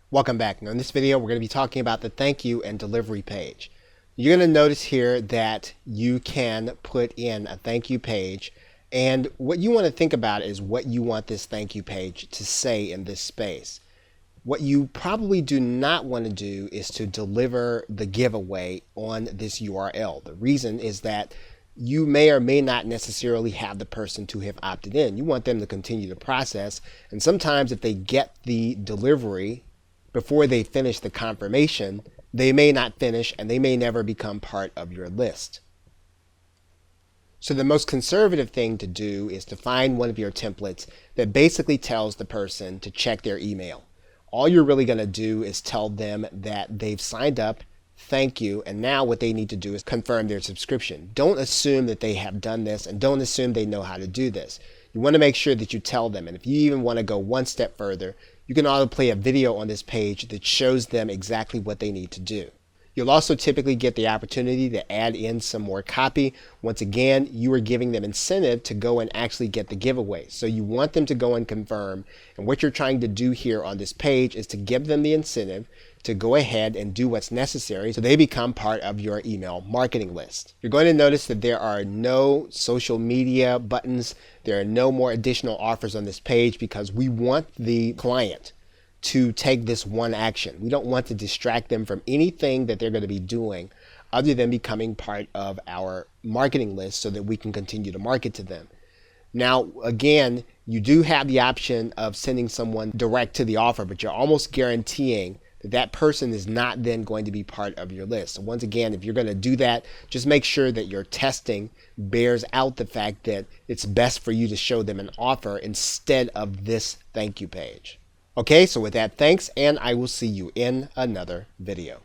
Welcome back. Now in this video we're going to be talking about the thank you and delivery page. You're going to notice here that you can put in a thank you page, and what you want to think about is what you want this thank you page to say in this space. What you probably do not want to do is to deliver the giveaway on this URL. The reason is that you may or may not necessarily have the person to have opted in. You want them to continue the process, and sometimes if they get the delivery before they finish the confirmation, they may not finish and they may never become part of your list. So the most conservative thing to do is to find one of your templates that basically tells the person to check their email. All you're really going to do is tell them that they've signed up, thank you, and now what they need to do is confirm their subscription. Don't assume that they have done this, and don't assume they know how to do this. You want to make sure that you tell them, and if you even want to go one step further, you can autoplay a video on this page that shows them exactly what they need to do. You'll also typically get the opportunity to add in some more copy. Once again, you are giving them incentive to go and actually get the giveaway. So you want them to go and confirm. And what you're trying to do here on this page is to give them the incentive to go ahead and do what's necessary so they become part of your email marketing list. You're going to notice that there are no social media buttons. There are no more additional offers on this page because we want the client to take this one action. We don't want to distract them from anything that they're going to be doing other than becoming part of our marketing list so that we can continue to market to them. Now, again, you do have the option of sending someone direct to the offer, but you're almost guaranteeing that that person is not then going to be part of your list. So once again, if you're going to do that, just make sure that your testing bears out the fact that it's best for you to show them an offer instead of this thank you page. Okay, so with that, thanks, and I will see you in another video.